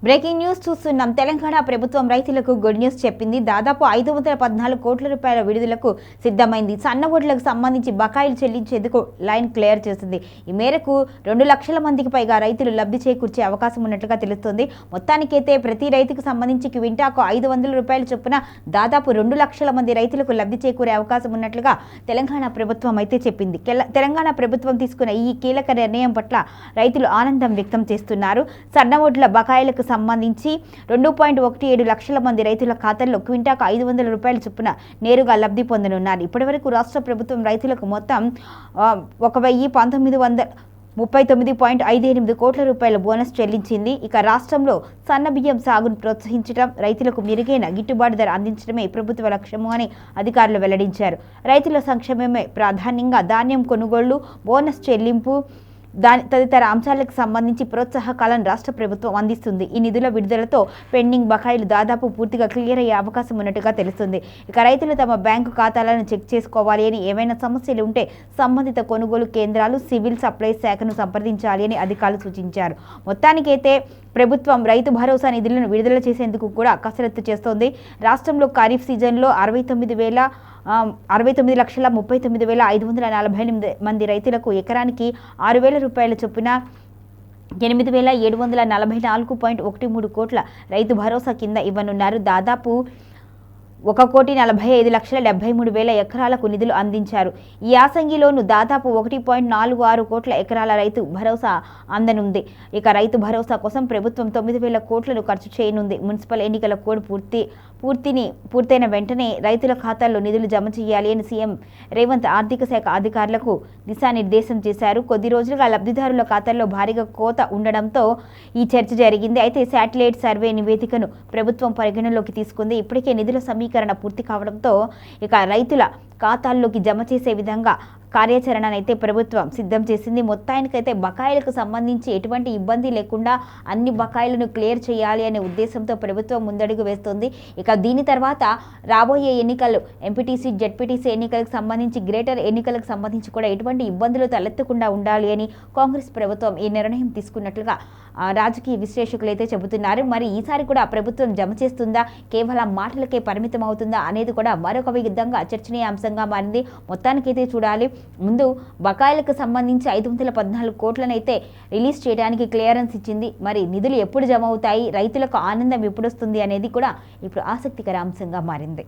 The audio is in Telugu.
బ్రేకింగ్ న్యూస్ చూస్తున్నాం. తెలంగాణ ప్రభుత్వం రైతులకు గుడ్ న్యూస్ చెప్పింది. దాదాపు 514 కోట్ల రూపాయల విడుదలకు సిద్ధమైంది. సన్న వడ్లకు సంబంధించి బకాయిలు చెల్లించేందుకు లైన్ క్లియర్ చేసింది. ఈ మేరకు 2 లక్షల మందికి పైగా రైతులు లబ్ధి చేకూర్చే అవకాశం ఉన్నట్లుగా తెలుస్తోంది. మొత్తానికైతే ప్రతి రైతుకు సంబంధించి క్వింటాకు 500 రూపాయల చొప్పున దాదాపు 2 లక్షల మంది రైతులకు లబ్ధి చేకూరే అవకాశం ఉన్నట్లుగా తెలంగాణ ప్రభుత్వం అయితే చెప్పింది. తెలంగాణ ప్రభుత్వం తీసుకున్న ఈ కీలక నిర్ణయం పట్ల రైతులు ఆనందం వ్యక్తం చేస్తున్నారు. సన్న వడ్ల బకాయిలకు సంబంధించి 2.17 లక్షల మంది రైతుల ఖాతాల్లో క్వింటాకు 500 రూపాయల చొప్పున నేరుగా లబ్ధి పొందనున్నారు. ఇప్పటివరకు రాష్ట్ర ప్రభుత్వం రైతులకు మొత్తం 1,1939.58 కోట్ల రూపాయల బోనస్ చెల్లించింది. ఇక రాష్ట్రంలో సన్న బియ్యం సాగును ప్రోత్సహించడం, రైతులకు మెరుగైన గిట్టుబాటు ధర అందించడమే ప్రభుత్వ లక్ష్యము అని అధికారులు వెల్లడించారు. రైతుల సంక్షేమమే ప్రాధాన్యంగా ధాన్యం కొనుగోళ్లు, బోనస్ చెల్లింపు తదితర అంశాలకు సంబంధించి ప్రోత్సాహకాలను రాష్ట్ర ప్రభుత్వం అందిస్తుంది. ఈ నిధుల విడుదలతో పెండింగ్ బకాయిలు దాదాపు పూర్తిగా క్లియర్ అయ్యే అవకాశం ఉన్నట్టుగా తెలుస్తుంది. ఇక రైతులు తమ బ్యాంకు ఖాతాలను చెక్ చేసుకోవాలి అని, ఏమైనా సమస్యలు ఉంటే సంబంధిత కొనుగోలు కేంద్రాలు, సివిల్ సప్లైస్ శాఖను సంప్రదించాలి అని అధికారులు సూచించారు. మొత్తానికైతే ప్రభుత్వం రైతు భరోసా నిధులను విడుదల చేసేందుకు కూడా కసరత్తు చేస్తోంది. రాష్ట్రంలో ఖరీఫ్ సీజన్లో 69,39,548 మంది రైతులకు ఎకరానికి 6,000 రూపాయల చొప్పున 8,744.13 కోట్ల రైతు భరోసా కింద ఇవ్వనున్నారు. దాదాపు 1,45,73,000 ఎకరాలకు నిధులు అందించారు. ఈ యాసంగిలోనూ దాదాపు 1.46 కోట్ల ఎకరాల రైతు భరోసా అందనుంది. ఇక రైతు భరోసా కోసం ప్రభుత్వం 9,000 కోట్లను ఖర్చు చేయనుంది. మున్సిపల్ ఎన్నికల కోడ్ పూర్తయిన వెంటనే రైతుల ఖాతాల్లో నిధులు జమ చేయాలి అని సీఎం రేవంత్ ఆర్థిక శాఖ అధికారులకు దిశానిర్దేశం చేశారు. కొద్ది రోజులుగా లబ్ధిదారుల ఖాతాల్లో భారీగా కోత ఉండడంతో ఈ చర్చ జరిగింది. అయితే శాటిలైట్ సర్వే నివేదికను ప్రభుత్వం పరిగణలోకి తీసుకుంది. ఇప్పటికే నిధుల సమీకరణ పూర్తి కావడంతో ఇక రైతుల ఖాతాల్లోకి జమ చేసే విధంగా కార్యాచరణనైతే ప్రభుత్వం సిద్ధం చేసింది. మొత్తానికైతే బకాయిలకు సంబంధించి ఎటువంటి ఇబ్బంది లేకుండా అన్ని బకాయిలను క్లియర్ చేయాలి అనే ఉద్దేశంతో ప్రభుత్వం ముందడుగు వేస్తోంది. ఇక దీని తర్వాత రాబోయే ఎన్నికలు, ఎంపీటీసీ, జెడ్పీటీసీ ఎన్నికలకు సంబంధించి, గ్రేటర్ ఎన్నికలకు సంబంధించి కూడా ఎటువంటి ఇబ్బందులు తలెత్తకుండా ఉండాలి అని కాంగ్రెస్ ప్రభుత్వం ఈ నిర్ణయం తీసుకున్నట్లుగా రాజకీయ విశ్లేషకులు అయితే చెబుతున్నారు. మరి ఈసారి కూడా ప్రభుత్వం జమ చేస్తుందా, కేవలం మాటలకే పరిమితం అవుతుందా అనేది కూడా మరొక విధంగా చర్చనీయాంశంగా మారింది. మొత్తానికైతే చూడాలి. ముందు బకాయిలకు సంబంధించి 514 కోట్లనైతే రిలీజ్ చేయడానికి క్లియరెన్స్ ఇచ్చింది. మరి నిధులు ఎప్పుడు జమ అవుతాయి, రైతులకు ఆనందం ఎప్పుడు వస్తుంది అనేది కూడా ఇప్పుడు ఆసక్తికర అంశంగా మారింది.